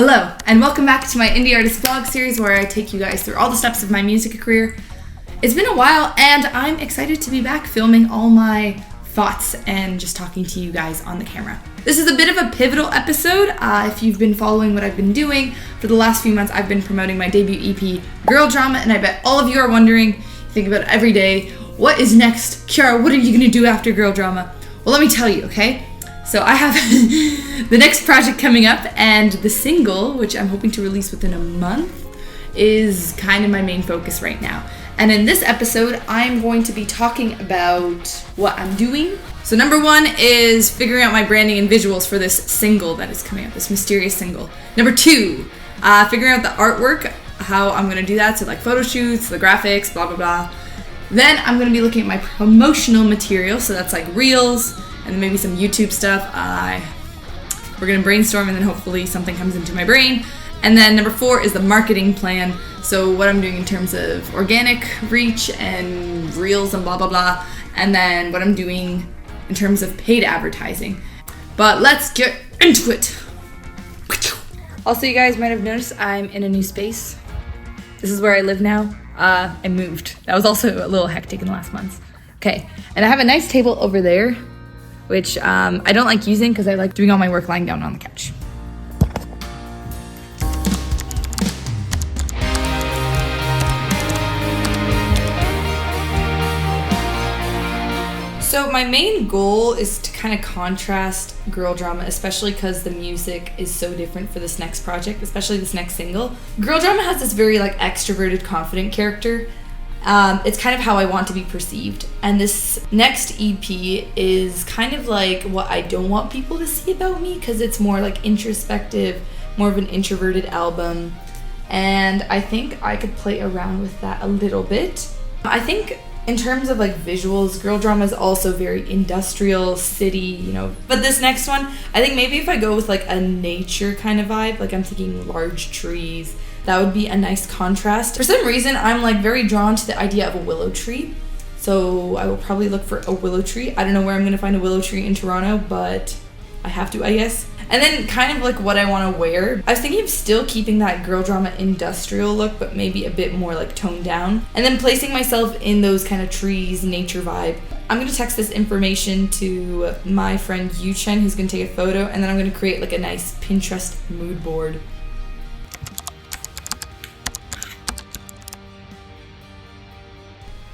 Hello, and welcome back to my Indie Artist Vlog series where I take you guys through all the steps of my music career. It's been a while, and I'm excited to be back filming all my thoughts and just talking to you guys on the camera. This is a bit of a pivotal episode. If you've been following what I've been doing, for the last few months I've been promoting my debut EP, Girl Drama, and I bet all of you are wondering, you think about it every day, what is next? Kiara, what are you gonna do after Girl Drama? Well, let me tell you, okay? So I have the next project coming up, and the single, which I'm hoping to release within a month, is kind of my main focus right now. And in this episode, I'm going to be talking about what I'm doing. So number one is figuring out my branding and visuals for this single that is coming up, this mysterious single. Number two, figuring out the artwork, how I'm gonna do that, so like photo shoots, the graphics, blah, blah, blah. Then I'm gonna be looking at my promotional material, so that's like reels, and then maybe some YouTube stuff. We're gonna brainstorm, and then hopefully something comes into my brain. And then number four is the marketing plan. So what I'm doing in terms of organic reach and reels and blah, blah, blah. And then what I'm doing in terms of paid advertising. But let's get into it. Also, you guys might have noticed I'm in a new space. This is where I live now. I moved. That was also a little hectic in the last months. Okay, and I have a nice table over there, which I don't like using because I like doing all my work lying down on the couch. So my main goal is to kind of contrast Girl Drama, especially because the music is so different for this next project, especially this next single. Girl Drama has this very like extroverted, confident character. It's kind of how I want to be perceived. And this next EP is kind of like what I don't want people to see about me, because it's more like introspective, more of an introverted album. And I think I could play around with that a little bit. I think in terms of like visuals, Girl Drama is also very industrial, city, you know. But this next one, I think maybe if I go with like a nature kind of vibe, like I'm thinking large trees, that would be a nice contrast. For some reason, I'm like very drawn to the idea of a willow tree. So I will probably look for a willow tree. I don't know where I'm gonna find a willow tree in Toronto, but I have to, I guess. And then kind of like what I wanna wear. I was thinking of still keeping that Girl Drama industrial look, but maybe a bit more like toned down. And then placing myself in those kind of trees, nature vibe. I'm gonna text this information to my friend Yu Chen, who's gonna take a photo, and then I'm gonna create like a nice Pinterest mood board.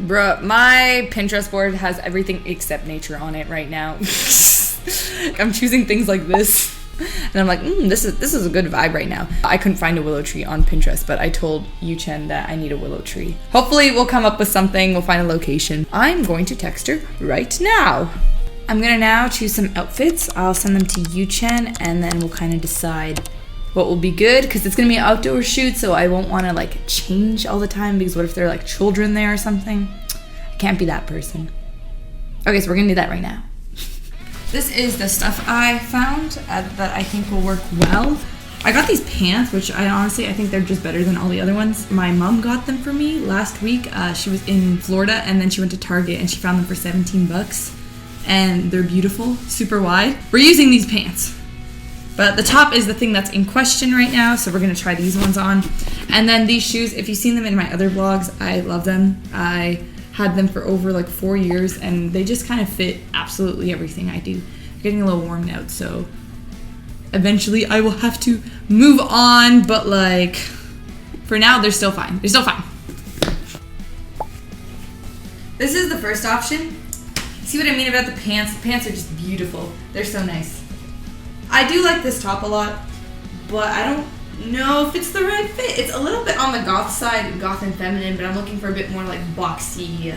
Bruh, my Pinterest board has everything except nature on it right now. I'm choosing things like this. And I'm like, this is a good vibe right now. I couldn't find a willow tree on Pinterest, but I told Yu Chen that I need a willow tree. Hopefully we'll come up with something, we'll find a location. I'm going to text her right now. I'm gonna now choose some outfits. I'll send them to Yu Chen, and then we'll kind of decide what will be good, because it's gonna be an outdoor shoot, so I won't wanna like change all the time, because what if there are like children there or something? I can't be that person. Okay, so we're gonna do that right now. This is the stuff I found that I think will work well. I got these pants, which I think they're just better than all the other ones. My mom got them for me last week. She was in Florida, and then she went to Target and she found them for 17 bucks. And they're beautiful, super wide. We're using these pants. But the top is the thing that's in question right now, so we're gonna try these ones on. And then these shoes, if you've seen them in my other vlogs, I love them. I had them for over like 4 years, and they just kind of fit absolutely everything I do. I'm getting a little worn out, so eventually I will have to move on, but like, for now, they're still fine. They're still fine. This is the first option. See what I mean about the pants? The pants are just beautiful. They're so nice. I do like this top a lot, but I don't know if it's the right fit. It's a little bit on the goth side, goth and feminine, but I'm looking for a bit more like boxy,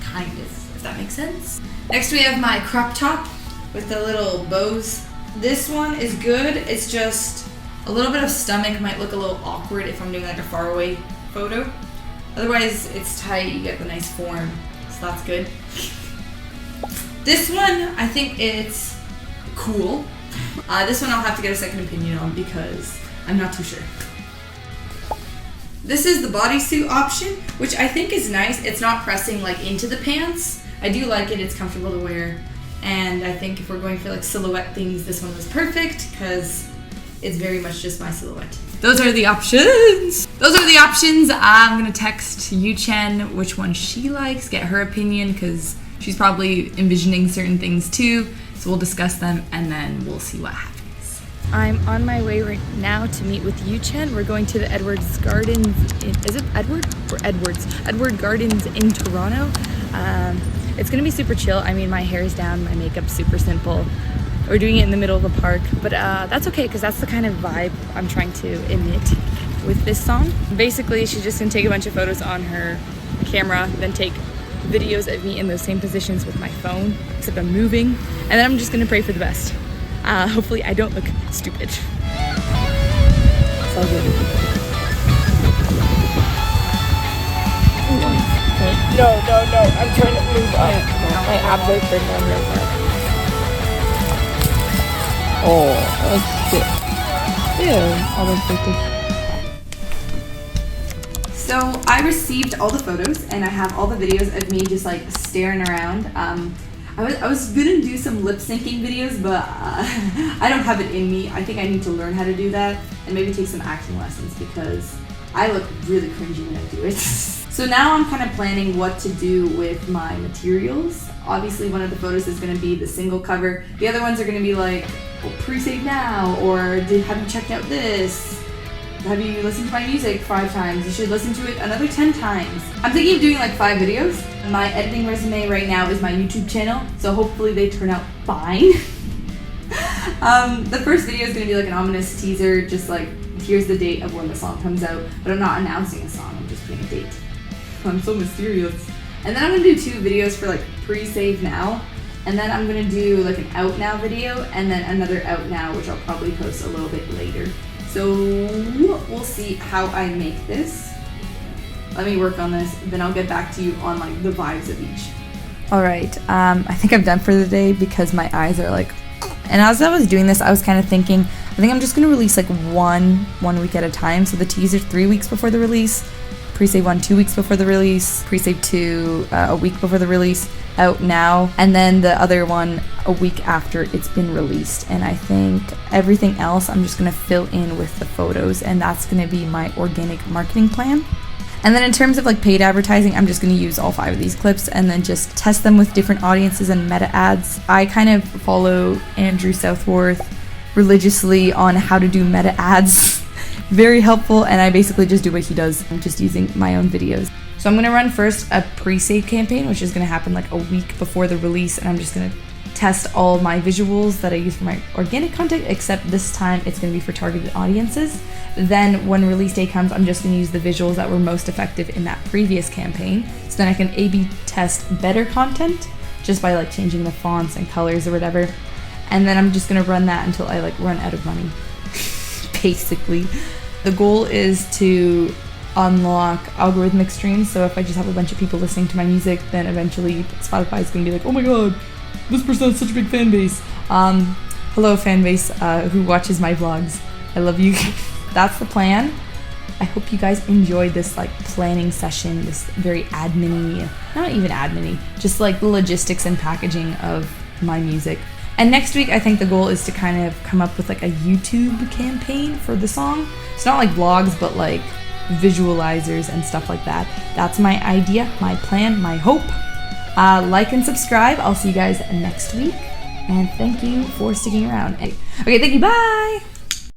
kind of, if that makes sense. Next we have my crop top with the little bows. This one is good. It's just a little bit of stomach might look a little awkward if I'm doing like a far away photo. Otherwise it's tight, you get the nice form, so that's good. This one, I think it's cool. This one I'll have to get a second opinion on because I'm not too sure. This is the bodysuit option, which I think is nice. It's not pressing like into the pants. I do like it, it's comfortable to wear. And I think if we're going for like silhouette things, this one was perfect because it's very much just my silhouette. Those are the options. I'm gonna text Yu-Chen which one she likes, get her opinion, because she's probably envisioning certain things too. So we'll discuss them and then we'll see what happens. I'm on my way right now to meet with Yu-Chen. We're going to the Edwards Gardens is it Edward or Edwards? Edward Gardens in Toronto. It's gonna be super chill. I mean, my hair is down, my makeup's super simple. We're doing it in the middle of the park, but that's okay because that's the kind of vibe I'm trying to emit with this song. Basically, she's just gonna take a bunch of photos on her camera, then take videos of me in those same positions with my phone, except I'm moving, and then I'm just gonna pray for the best. Hopefully I don't look stupid. It's all good. No, I'm trying to move up. My abs are turned down right now. Oh, that was cute. Ew, all those pictures. So I received all the photos and I have all the videos of me just like staring around. I was gonna do some lip syncing videos, but I don't have it in me. I think I need to learn how to do that and maybe take some acting lessons because I look really cringy when I do it. So now I'm kind of planning what to do with my materials. Obviously one of the photos is gonna be the single cover. The other ones are gonna be like, oh, pre-save now, or have you checked out this? Have you listened to my music 5 times? You should listen to it another 10 times. I'm thinking of doing like 5 videos. My editing resume right now is my YouTube channel, so hopefully they turn out fine. The first video is gonna be like an ominous teaser, just like, here's the date of when the song comes out, but I'm not announcing a song, I'm just putting a date. I'm so mysterious. And then I'm gonna do 2 videos for like pre-save now, and then I'm gonna do like an out now video, and then another out now, which I'll probably post a little bit later. So we'll see how I make this. Let me work on this, then I'll get back to you on like the vibes of each. All right, I think I'm done for the day because my eyes are like, and as I was doing this, I was kind of thinking, I think I'm just gonna release like one week at a time. So the teaser 3 weeks before the release, pre-save 1 2 weeks before the release, pre-save 2 a week before the release, out now, and then the other one a week after it's been released. And I think everything else I'm just gonna fill in with the photos, and that's gonna be my organic marketing plan. And then in terms of like paid advertising, I'm just gonna use all 5 of these clips and then just test them with different audiences and meta ads. I kind of follow Andrew Southworth religiously on how to do meta ads. Very helpful, and I basically just do what he does. I'm just using my own videos. So I'm gonna run first a pre-save campaign, which is gonna happen like a week before the release, and I'm just gonna test all of my visuals that I use for my organic content, except this time it's gonna be for targeted audiences. Then when release day comes, I'm just gonna use the visuals that were most effective in that previous campaign. So then I can A/B test better content just by like changing the fonts and colors or whatever. And then I'm just gonna run that until I like run out of money, basically. The goal is to unlock algorithmic streams, so if I just have a bunch of people listening to my music, then eventually Spotify is going to be like, oh my god, this person has such a big fan base. Hello fan base who watches my vlogs. I love you. That's the plan. I hope you guys enjoyed this like planning session, this very admin-y, not even admin-y, just like the logistics and packaging of my music. And next week, I think the goal is to kind of come up with like a YouTube campaign for the song. It's not like vlogs, but like visualizers and stuff like that. That's my idea, my plan, my hope. Like and subscribe. I'll see you guys next week. And thank you for sticking around. Okay, thank you. Bye.